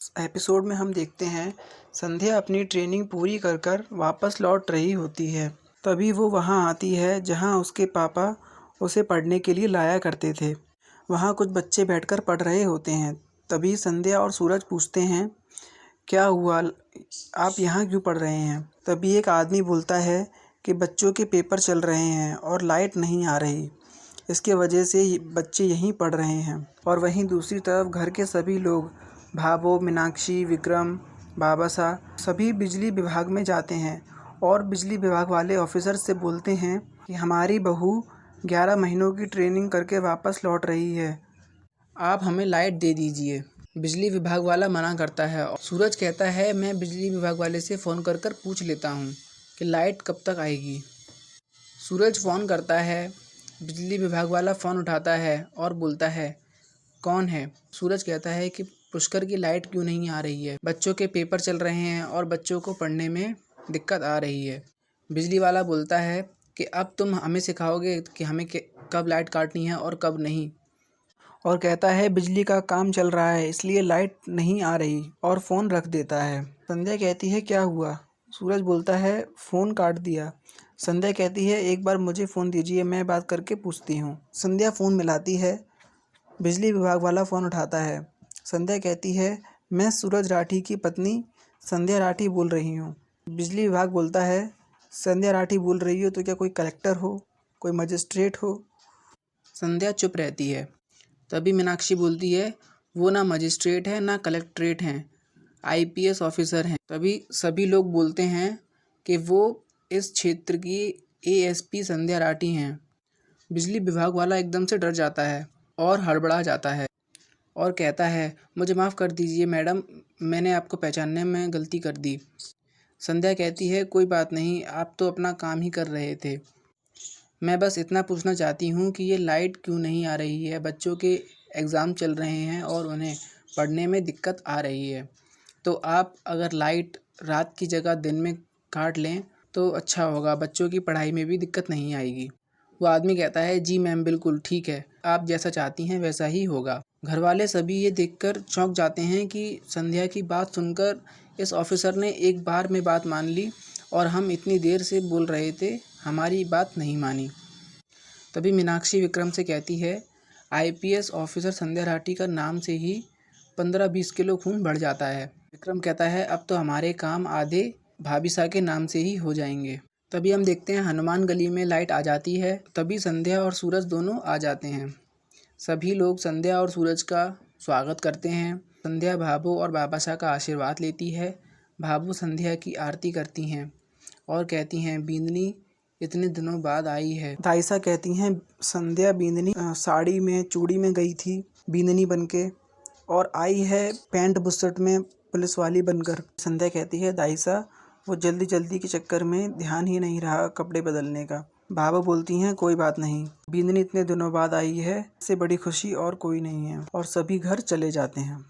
Episode में हम देखते हैं संध्या अपनी ट्रेनिंग पूरी कर कर वापस लौट रही होती है। तभी वो वहाँ आती है जहाँ उसके पापा उसे पढ़ने के लिए लाया करते थे। वहाँ कुछ बच्चे बैठकर पढ़ रहे होते हैं। तभी संध्या और सूरज पूछते हैं, क्या हुआ, आप यहाँ क्यों पढ़ रहे हैं? तभी एक आदमी बोलता है कि बच्चों के पेपर चल रहे हैं और लाइट नहीं आ रही, इसके वजह से बच्चे यहीं पढ़ रहे हैं। और वहीं दूसरी तरफ घर के सभी लोग, भाभो, मीनाक्षी, विक्रम, बाबासा, सभी बिजली विभाग में जाते हैं और बिजली विभाग वाले ऑफिसर से बोलते हैं कि हमारी बहू 11 महीनों की ट्रेनिंग करके वापस लौट रही है, आप हमें लाइट दे दीजिए। बिजली विभाग वाला मना करता है और सूरज कहता है, मैं बिजली विभाग वाले से फ़ोन कर कर पूछ लेता हूँ कि लाइट कब तक आएगी। सूरज फ़ोन करता है, बिजली विभाग वाला फ़ोन उठाता है और बोलता है, कौन है? सूरज कहता है कि पुष्कर की लाइट क्यों नहीं आ रही है, बच्चों के पेपर चल रहे हैं और बच्चों को पढ़ने में दिक्कत आ रही है। बिजली वाला बोलता है कि अब तुम हमें सिखाओगे कि हमें कब लाइट काटनी है और कब नहीं, और कहता है बिजली का काम चल रहा है इसलिए लाइट नहीं आ रही, और फ़ोन रख देता है। संध्या कहती है, क्या हुआ? सूरज बोलता है, फ़ोन काट दिया। संध्या कहती है, एक बार मुझे फ़ोन दीजिए, मैं बात करके पूछती हूँ। संध्या फ़ोन मिलाती है। बिजली विभाग वाला फ़ोन उठाता है। संध्या कहती है, मैं सूरज राठी की पत्नी संध्या राठी बोल रही हूँ। बिजली विभाग बोलता है, संध्या राठी बोल रही हो तो क्या कोई कलेक्टर हो, कोई मजिस्ट्रेट हो? संध्या चुप रहती है। तभी मीनाक्षी बोलती है, वो ना मजिस्ट्रेट है ना कलेक्ट्रेट हैं, आईपीएस ऑफिसर हैं। तभी सभी लोग बोलते हैं कि वो इस क्षेत्र की एएसपी संध्या राठी हैं। बिजली विभाग वाला एकदम से डर जाता है और हड़बड़ा जाता है और कहता है, मुझे माफ़ कर दीजिए मैडम, मैंने आपको पहचानने में गलती कर दी। संध्या कहती है, कोई बात नहीं, आप तो अपना काम ही कर रहे थे। मैं बस इतना पूछना चाहती हूँ कि ये लाइट क्यों नहीं आ रही है? बच्चों के एग्ज़ाम चल रहे हैं और उन्हें पढ़ने में दिक्कत आ रही है। तो आप अगर लाइट रात की जगह दिन में काट लें तो अच्छा होगा, बच्चों की पढ़ाई में भी दिक्कत नहीं आएगी। वो आदमी कहता है, जी मैम, बिल्कुल ठीक है, आप जैसा चाहती हैं वैसा ही होगा। घरवाले सभी ये देखकर चौंक जाते हैं कि संध्या की बात सुनकर इस ऑफिसर ने एक बार में बात मान ली और हम इतनी देर से बोल रहे थे, हमारी बात नहीं मानी। तभी मीनाक्षी विक्रम से कहती है, आईपीएस ऑफिसर संध्या राठी का नाम से ही 15-20 किलो खून बढ़ जाता है। विक्रम कहता है, अब तो हमारे काम आधे भाभीसा के नाम से ही हो जाएंगे। तभी हम देखते हैं हनुमान गली में लाइट आ जाती है। तभी संध्या और सूरज दोनों आ जाते हैं। सभी लोग संध्या और सूरज का स्वागत करते हैं। संध्या भाभो और बाबासा का आशीर्वाद लेती है। भाभो संध्या की आरती करती हैं और कहती हैं, बींदनी इतने दिनों बाद आई है। दाइसा कहती हैं, संध्या बींदनी साड़ी में चूड़ी में गई थी बींदनी बनके और आई है पैंट बुसट में पुलिस वाली बनकर। संध्या कहती है, दाइसा वो जल्दी जल्दी के चक्कर में ध्यान ही नहीं रहा कपड़े बदलने का। भाभो बोलती हैं, कोई बात नहीं, बींदनी इतने दिनों बाद आई है, इससे बड़ी खुशी और कोई नहीं है। और सभी घर चले जाते हैं।